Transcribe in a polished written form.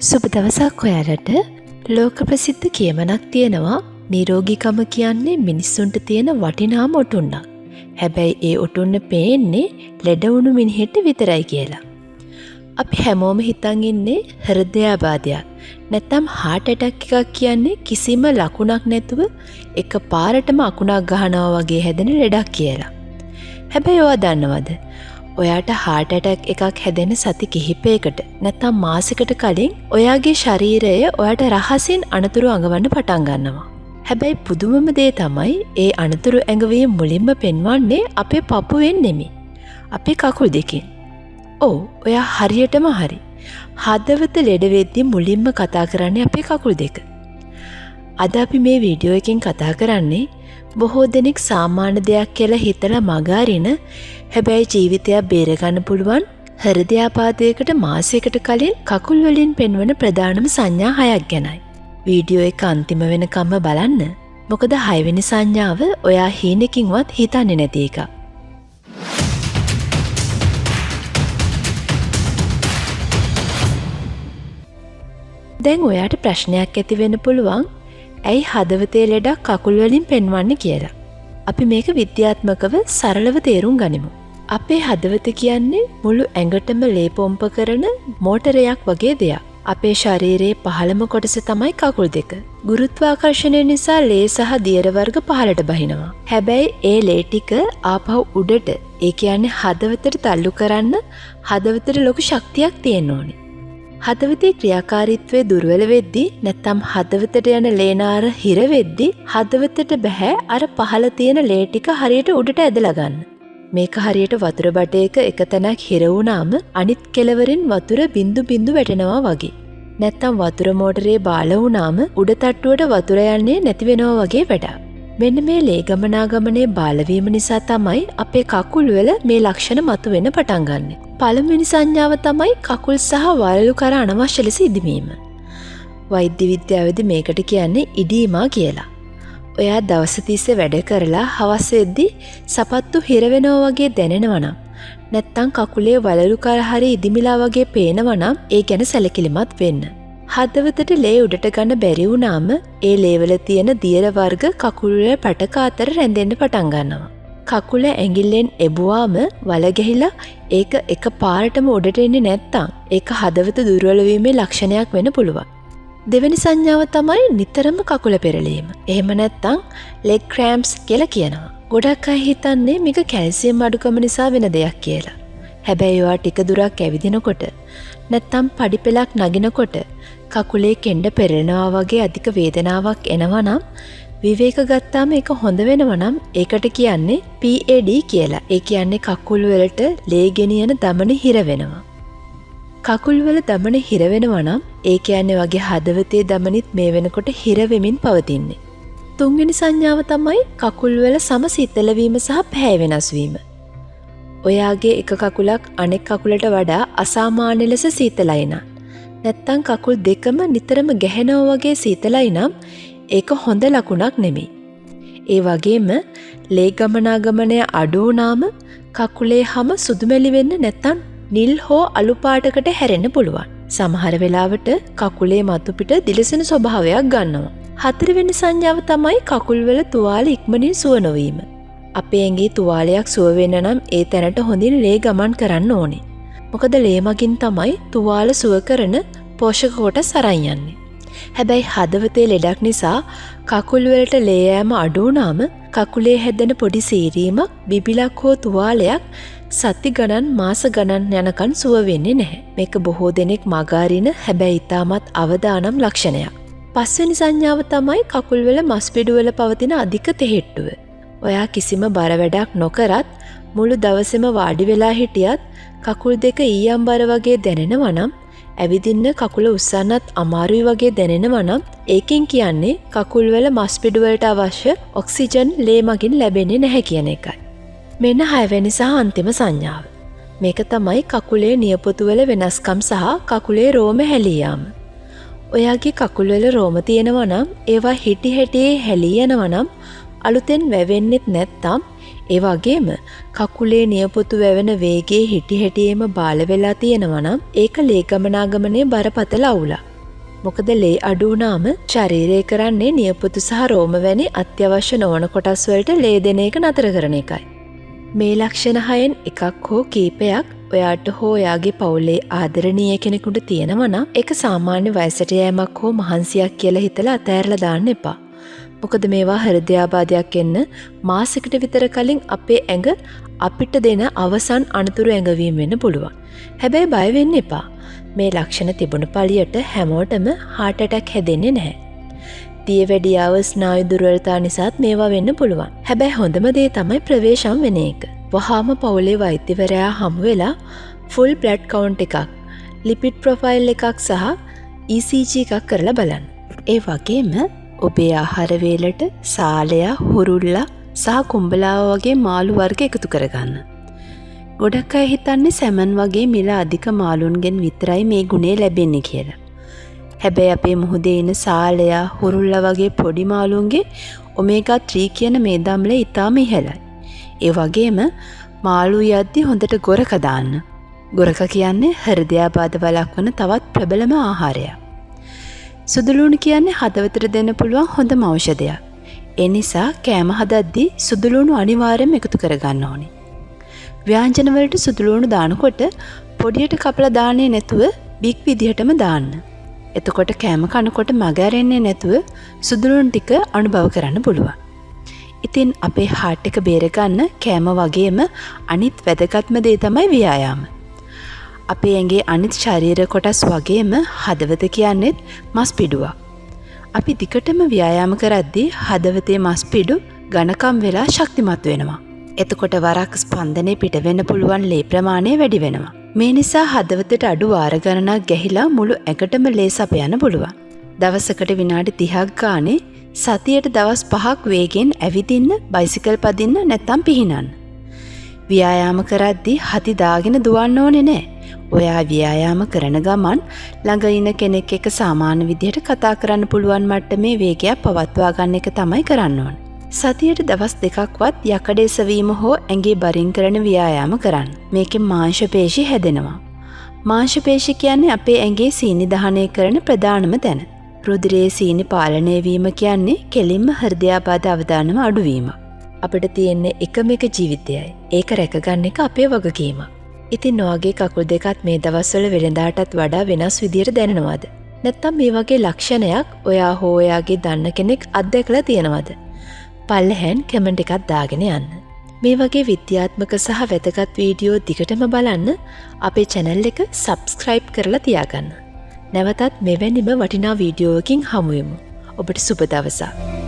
සුබ දවසක් ඔයාලට. ලෝක ප්‍රසිද්ධ කියමනක් තියෙනවා නිරෝගීකම කියන්නේ මිනිස්සුන්ට තියෙන වටිනාම ඔටුන්නක්. හැබැයි ඒ ඔටුන්න පේන්නේ ලෙඩ වුණු මිනිහෙට විතරයි කියලා. අපි හැමෝම හිතන් ඉන්නේ හෘදයාබාධයක්. නැත්නම් heart attack එකක් කියන්නේ කිසිම ලකුණක් නැතුව එක පාරටම අකුණක් ගහනවා වගේ හැදෙන ලෙඩක් කියලා. හැබැයි ඔයා දන්නවද? ඔයාට heart attack එකක් හැදෙන සති කිහිපයකට නැත්නම් මාසෙකට කලින් ඔයාගේ ශරීරය ඔයාට රහසින් අනතුරු අඟවන්න පටන් ගන්නවා. හැබැයි පුදුමම දේ තමයි ඒ අනතුරු ඇඟවීම මුලින්ම පෙන්වන්නේ අපේ පපුවෙන් නෙමෙයි. අපේ කකුල් දෙකෙන්. ඔව්, ඔයා හරියටම හරි. හදවත ලෙඩ වෙද්දී මුලින්ම කතා කරන්නේ අපේ කකුල් දෙක. අද අපි මේ වීඩියෝ එකෙන් කතා කරන්නේ බොහෝ දෙනෙක් සාමාන්‍ය දෙයක් කියලා හිතලා මගහරින හැබැයි ජීවිතයක් බේරගන්න පුළුවන් හෘදයාබාධයකට මාසයකට කලින් කකුල් වලින් පෙන්වන ප්‍රධානම සංඥා 6ක් ගැනයි. වීඩියෝ එක අන්තිම වෙනකම්ම බලන්න. මොකද 6 වෙනි සංඥාව ඔයා හීනකින්වත් හිතන්නේ නැති එකක්. දැන් ඔයාට ප්‍රශ්නයක් ඇති වෙන්න පුළුවන්. ඇයි හදවතේ ලෙඩක් කකුල් වලින් පෙන්වන්නේ කියලා. අපි මේක විද්‍යාත්මකව සරලව තේරුම් ගනිමු. අපේ හදවත කියන්නේ මුළු ඇඟටම ලේ පොම්ප කරන මෝටරයක් වගේ දෙයක්. අපේ ශරීරයේ පහළම කොටස තමයි කකුල් දෙක. ගුරුත්වාකර්ෂණය නිසා ලේ සහ දියර වර්ග පහළට බහිනවා. හැබැයි ඒ ලේ ටික ආපහු උඩට, ඒ කියන්නේ හදවතට තල්ලු කරන්න හදවතට ලොකු ශක්තියක් තියෙන්න ඕනේ. හදවතේ ක්‍රියාකාරීත්වය දුර්වල වෙද්දී නැත්නම් හදවතට යන ලේනාර හිර වෙද්දී හදවතට බෑ අර පහළ තියෙන ලේ ටික හරියට උඩට ඇදලා ගන්න. මේක හරියට වතුර බටයක එක තැනක් හිර වුණාම අනිත් කෙළවරින් වතුර බින්දු බින්දු වැටෙනවා වගේ. නැත්නම් වතුර මෝටරේ බාල වුණාම උඩ තට්ටුවට වතුර යන්නේ නැති වෙනවා වගේ වැඩක්. මෙන්න මේ ලේ ගමනාගමනේ බාලවීම නිසා තමයි අපේ කකුල් වල මේ ලක්ෂණ මතුවෙන්න පටන් ගන්නෙ. පළමුවෙනි සංඥාව තමයි කකුල් සහ වලලු කර අනවශ්‍ය ලෙස ඉදීම. වෛද්‍ය විද්‍යාවේදී මේකට කියන්නේ ඉදීමා කියලා. ඔයා දවස් 30 වැඩ කරලා හවස වෙද්දී සපත්තු හිර වෙනවා වගේ දැනෙනවා නම් නැත්තම් කකුලේ වලලු කර හරි ඉදිමිලා වගේ පේනවා නම් ඒ ගැන සැලකිලිමත් වෙන්න. හදවතට ලේ උඩට ගන්න බැරි වුණාම ඒ ලේවල තියෙන දියර වර්ග කකුල් වල පැටක අතර රැඳෙන්න පටන් ගන්නවා. කකුල ඇඟිල්ලෙන් එබුවාම වල ගැහිලා ඒක එක පාරටම උඩට එන්නේ නැත්තම් ඒක හදවත දුර්වල වීමේ ලක්ෂණයක් වෙන්න පුළුවන්. දෙවෙනි සංඥාව තමයි නිතරම කකුල පෙරලීම. එහෙම නැත්තම් leg cramps කියලා කියනවා. ගොඩක් අය හිතන්නේ මේක කැල්සියම් අඩුකම නිසා වෙන දෙයක් කියලා. හැබැයි ඒවා ටික දුරක් ඇවිදිනකොට නැත්තම් පඩිපෙලක් නගිනකොට කකුලේ කෙන්ඩ පෙරෙනවා වගේ අධික වේදනාවක් එනවා නම් විවේක ගත්තාම ඒක හොඳ වෙනවා නම් ඒකට කියන්නේ PAD කියලා. ඒ කියන්නේ කකුල් වලට ලේ ගෙනියන දමන හිර වෙනවා. කකුල් වල දමන හිර වෙනවා නම් ඒ කියන්නේ වගේ හදවතේ දමනිත් මේ වෙනකොට හිර වෙමින් පවතින්නේ. තුන්වෙනි සංඥාව තමයි කකුල් වල සමසීතල වීම සහ පැහැ වෙනස් වීම. ඔයාගේ එක කකුලක් අනෙක් කකුලට වඩා අසාමාන්‍ය ලෙස සීතලයි නම් නැත්තම් කකුල් දෙකම නිතරම ගැහෙනවා වගේ සීතලයි නම් ඒක හොඳ ලකුණක් නෙමෙයි. ඒ වගේම ලේ ගමනාගමනය අඩු වුණාම කකුලේ හැම සුදුමැලි වෙන්න නැත්තම් නිල් හෝ අලු පාටකට හැරෙන්න පුළුවන්. සමහර වෙලාවට කකුලේ මතු පිට දිලිසෙන ස්වභාවයක් ගන්නවා. හතරවෙනි සංඥාව තමයි කකුල් වල තුවාල ඉක්මනින් සුව නොවීම. අපේ ඇඟේ තුවාලයක් සුව වෙන්න නම් ඒ තැනට හොඳින් ලේ ගමන් කරන්න ඕනේ. මොකද ලේ මගින් තමයි තුවාල සුව කරන පෝෂක කොටස් අරන් යන්නේ. හැබැයි හදවතේ ලෙඩක් නිසා කකුල් වලට ලේ යෑම අඩු වුණාම කකුලේ හැදෙන පොඩි සීරීමක්, බිබිලක් හෝ තුවාලයක් සති ගණන් මාස ගණන් යනකන් සුව වෙන්නේ නැහැ. මේක බොහෝ දෙනෙක් මගහරින හැබැයි ඊටමත් අවදානම් ලක්ෂණයක්. පස්වෙනි සංඥාව තමයි කකුල් වල මස්පිඩු වල පවතින අධික තෙහෙට්ටුව. ඔයා කිසිම බර වැඩක් නොකරත් මුළු දවසේම වාඩි වෙලා හිටියත් කකුල් දෙක ඊයම්බර වගේ දැනෙනවා නම් ඇවිදින්න කකුල උස්සන්නත් අමාරුයි වගේ දැනෙනවා නම් ඒකෙන් කියන්නේ කකුල් වල මස්පිඩු වලට අවශ්‍ය ඔක්සිජන් ලේ මගින් ලැබෙන්නේ නැහැ කියන එකයි. මෙන්න 6 වෙනි සහ අන්තිම සංඥාව. මේක තමයි කකුලේ නියපොතු වල වෙනස්කම් සහ කකුලේ රෝම හැලී යාම. ඔයාගේ කකුල් වල රෝම තියෙනවා නම් ඒවා හිටි හැටියේ හැලී යනවා නම් අලුතෙන් වැවෙන්නෙත් නැත්තම් ඒ වගේම කකුලේ නියපොතු වැවෙන වේගයේ හිටි හැටියේම බාල වෙලා තියෙනවා නම් ඒක ලේ ගමනාගමනයේ බරපතල අවුලක්. මොකද ලේ අඩු වුණාම ශරීරය කරන්නේ නියපොතු සහ රෝම වැනි අත්‍යවශ්‍ය නොවන කොටස් වලට ලේ දෙන එක නතර කරන එකයි. මේ ලක්ෂණ හයෙන් එකක් හෝ කීපයක් ඔයාට හෝ ඔයාගේ පවුලේ ආදරණීය කෙනෙකුට තියෙනවා නම් ඒක සාමාන්‍ය වයසට යෑමක් හෝ මහන්සියක් කියලා හිතලා අතෑරලා දාන්න එපා. මොකද මේවා හෘදයාබාධයක් එන්න මාසෙකට විතර කලින් අපේ ඇඟ අපිට දෙන අවසන් අනතුරු ඇඟවීම වෙන්න පුළුවන්. හැබැයි බය වෙන්න එපා. මේ ලක්ෂණ තිබුණ පළියට හැමෝටම heart attack හැදෙන්නේ නැහැ. දියවැඩියාව ස්නායු දුර්වලතා නිසාත් මේවා වෙන්න පුළුවන්. හැබැයි හොඳම දේ තමයි ප්‍රවේශම් වෙන එක. වහාම පවුලේ වෛද්‍යවරයා හමු වෙලා full blood count එකක්, lipid profile එකක් සහ ECG එකක් කරලා බලන්න. ඒ වගේම ඔබේ ආහාර වේලට සාලයා, හුරුල්ලා සහ කුඹලාව වගේ මාළු වර්ග එකතු කරගන්න. ගොඩක් අය හිතන්නේ සැමන් වගේ මිල අධික මාළුන්ගෙන් විතරයි මේ ගුණය ලැබෙන්නේ කියලා. හැබැයි අපේ මුහුදේ ඉන්න සාලයා, හුරුල්ලා වගේ පොඩි මාළුන්ගේ ඔමේගා 3 කියන මේ දම්ලේ ඉතාම ඉහළයි. ඒ වගේම මාළු යද්දි හොඳට ගොරක දාන්න. ගොරක කියන්නේ හෘදයාබාධ වළක්වන තවත් ප්‍රබලම ආහාරයක්. සුදුලුණු කියන්නේ හදවතට දෙන්න පුළුවන් හොඳම ඖෂධයක්. ඒ නිසා කෑම හදද්දී සුදුලුණු අනිවාර්යයෙන්ම එකතු කරගන්න ඕනේ. ව්‍යංජන වලට සුදුලුණු දානකොට පොඩියට කපලා දාන්නේ නැතුව බිග් විදිහටම දාන්න. එතකොට කෑම කනකොට මග ඇරෙන්නේ නැතුව සුදුලුණු ටික අනුභව කරන්න පුළුවන්. ඉතින් අපේ heart එක බේරගන්න කෑම වගේම අනිත් වැදගත්ම දේ තමයි ව්‍යායාම. අපේ ඇඟේ අනිත් ශරීර කොටස් වගේම හදවත කියන්නේත් මස් පිඩුවක්. අපි දිගටම ව්‍යායාම කරද්දී හදවතේ මස් පිඩු ඝනකම් වෙලා ශක්තිමත් වෙනවා. එතකොට වරක් ස්පන්දනයේ පිට වෙන්න පුළුවන් ලේ ප්‍රමාණය වැඩි වෙනවා. මේ නිසා හදවතට අඩු වාර ගණනක් ගැහිලා මුළු ඇඟටම ලේ සපයන්න පුළුවන්. දවසකට විනාඩි 30ක් ගානේ සතියට දවස් 5ක් වේගෙන් ඇවිදින්න, බයිසිකල් පදින්න නැත්නම් පිහිනන්න. ව්‍යායාම කරද්දී හති දාගෙන දුවන්න ඕනේ නැහැ. ඔයා ව්‍යායාම කරන ගමන් ළඟ ඉන්න කෙනෙක් එක්ක සාමාන්‍ය විදිහට කතා කරන්න පුළුවන් මට්ටමේ වේගයක් පවත්වා ගන්න එක තමයි කරන්න ඕන. සතියට දවස් 2ක්වත් යකඩේ සවීම හෝ ඇඟේ බරින් කරන ව්‍යායාම කරන්න. මේකෙන් මාංශ පේශි හැදෙනවා. මාංශ පේශි කියන්නේ අපේ ඇඟේ සීනි දහනය කරන ප්‍රධානම තැන. රුධිරයේ සීනි පාලනය වීම කියන්නේ කෙලින්ම හෘදයාබාධ අවදානම අඩුවීම. අපිට තියෙන්නේ එකම එක ජීවිතයයි. ඒක රැකගන්න එක අපේ වගකීම. ඉතින් ඔයාගේ කකුල් දෙකත් මේ දවස්වල වෙනදාටත් වඩා වෙනස් විදියට දැනෙනවද? නැත්නම් මේ වගේ ලක්ෂණයක් ඔයා හෝ ඔයාගේ දන්න කෙනෙක් අත්දැකලා තියෙනවද? පල්ලෙහෙන් කමෙන්ට් එකක් දාගෙන යන්න. මේ වගේ විද්‍යාත්මක සහ වැදගත් වීඩියෝ දිගටම බලන්න අපේ channel එක subscribe කරලා තියාගන්න. නැවතත් මෙවැනිම වටිනා වීඩියෝවකින් හමු වෙමු. ඔබට සුබ දවසක්.